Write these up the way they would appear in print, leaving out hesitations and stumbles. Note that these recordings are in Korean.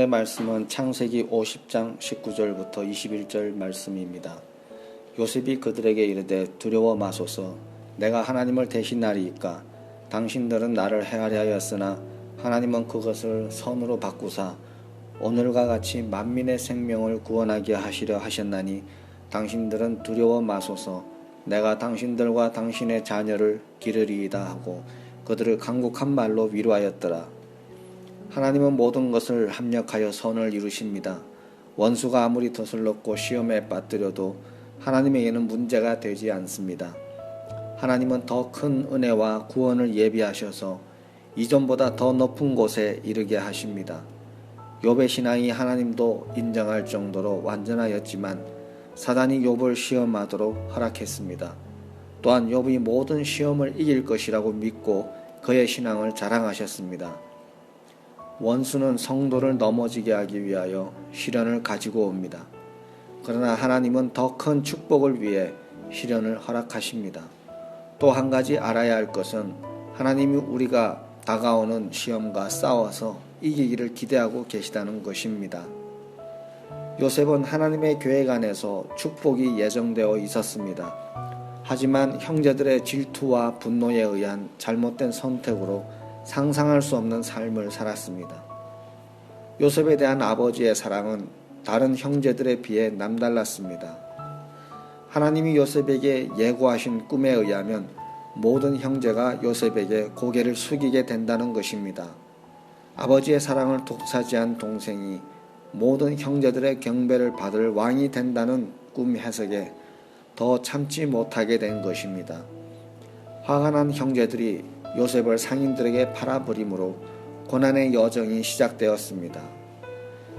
오늘의 말씀은 창세기 50장 19절부터 21절 말씀입니다. 요셉이 그들에게 이르되 두려워 마소서. 내가 하나님을 대신하리이까. 당신들은 나를 해하려 하였으나 하나님은 그것을 선으로 바꾸사 오늘과 같이 만민의 생명을 구원하게 하시려 하셨나니 당신들은 두려워 마소서. 내가 당신들과 당신의 자녀를 기르리이다 하고 그들을 간곡한 말로 위로하였더라. 하나님은 모든 것을 합력하여 선을 이루십니다. 원수가 아무리 더슬렀고 시험에 빠뜨려도 하나님에게는 문제가 되지 않습니다. 하나님은 더 큰 은혜와 구원을 예비하셔서 이전보다 더 높은 곳에 이르게 하십니다. 욥의 신앙이 하나님도 인정할 정도로 완전하였지만 사단이 욥을 시험하도록 허락했습니다. 또한 욥이 모든 시험을 이길 것이라고 믿고 그의 신앙을 자랑하셨습니다. 원수는 성도를 넘어지게 하기 위하여 시련을 가지고 옵니다. 그러나 하나님은 더 큰 축복을 위해 시련을 허락하십니다. 또 한 가지 알아야 할 것은 하나님이 우리가 다가오는 시험과 싸워서 이기기를 기대하고 계시다는 것입니다. 요셉은 하나님의 계획 안에서 축복이 예정되어 있었습니다. 하지만 형제들의 질투와 분노에 의한 잘못된 선택으로 상상할 수 없는 삶을 살았습니다. 요셉에 대한 아버지의 사랑은 다른 형제들에 비해 남달랐습니다. 하나님이 요셉에게 예고하신 꿈에 의하면 모든 형제가 요셉에게 고개를 숙이게 된다는 것입니다. 아버지의 사랑을 독차지한 동생이 모든 형제들의 경배를 받을 왕이 된다는 꿈 해석에 더 참지 못하게 된 것입니다. 화가 난 형제들이 요셉을 상인들에게 팔아버림으로 고난의 여정이 시작되었습니다.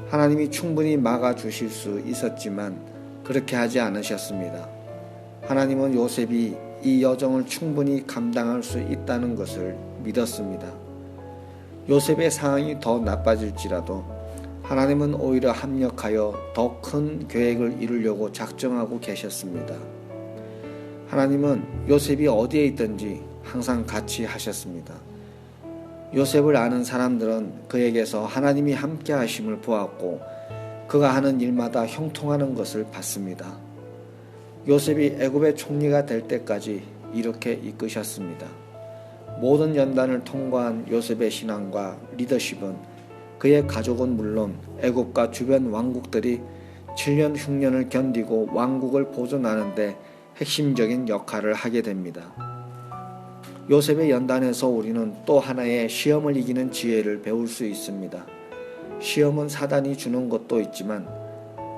하나님이 충분히 막아주실 수 있었지만 그렇게 하지 않으셨습니다. 하나님은 요셉이 이 여정을 충분히 감당할 수 있다는 것을 믿었습니다. 요셉의 상황이 더 나빠질지라도 하나님은 오히려 합력하여 더 큰 계획을 이루려고 작정하고 계셨습니다. 하나님은 요셉이 어디에 있든지 항상 같이 하셨습니다. 요셉을 아는 사람들은 그에게서 하나님이 함께 하심을 보았고 그가 하는 일마다 형통하는 것을 봤습니다. 요셉이 애굽의 총리가 될 때까지 이렇게 이끄셨습니다. 모든 연단을 통과한 요셉의 신앙과 리더십은 그의 가족은 물론 애굽과 주변 왕국들이 7년 흉년을 견디고 왕국을 보존하는 데 핵심적인 역할을 하게 됩니다. 요셉의 연단에서 우리는 또 하나의 시험을 이기는 지혜를 배울 수 있습니다. 시험은 사단이 주는 것도 있지만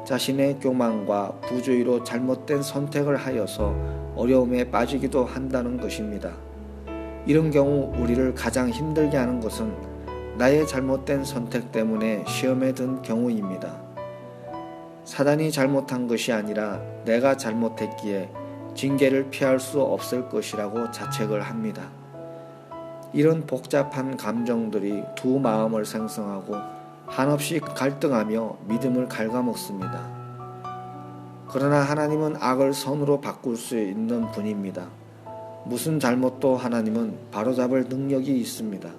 자신의 교만과 부주의로 잘못된 선택을 하여서 어려움에 빠지기도 한다는 것입니다. 이런 경우 우리를 가장 힘들게 하는 것은 나의 잘못된 선택 때문에 시험에 든 경우입니다. 사단이 잘못한 것이 아니라 내가 잘못했기에 징계를 피할 수 없을 것이라고 자책을 합니다. 이런 복잡한 감정들이 두 마음을 생성하고 한없이 갈등하며 믿음을 갉아먹습니다. 그러나 하나님은 악을 선으로 바꿀 수 있는 분입니다. 무슨 잘못도 하나님은 바로잡을 능력이 있습니다.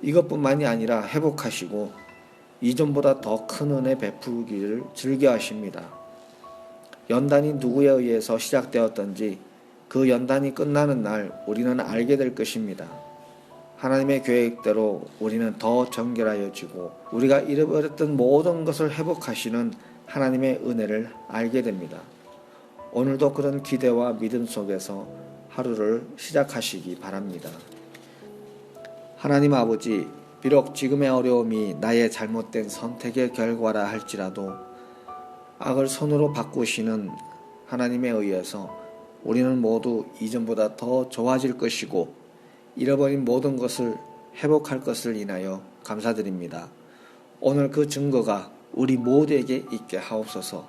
이것뿐만이 아니라 회복하시고 이전보다 더 큰 은혜 베푸기를 즐겨하십니다. 연단이 누구에 의해서 시작되었던지 그 연단이 끝나는 날 우리는 알게 될 것입니다. 하나님의 계획대로 우리는 더 정결하여지고 우리가 잃어버렸던 모든 것을 회복하시는 하나님의 은혜를 알게 됩니다. 오늘도 그런 기대와 믿음 속에서 하루를 시작하시기 바랍니다. 하나님 아버지, 비록 지금의 어려움이 나의 잘못된 선택의 결과라 할지라도 악을 선으로 바꾸시는 하나님에 의해서 우리는 모두 이전보다 더 좋아질 것이고 잃어버린 모든 것을 회복할 것을 인하여 감사드립니다. 오늘 그 증거가 우리 모두에게 있게 하옵소서.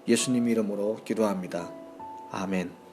예수님 이름으로 기도합니다. 아멘.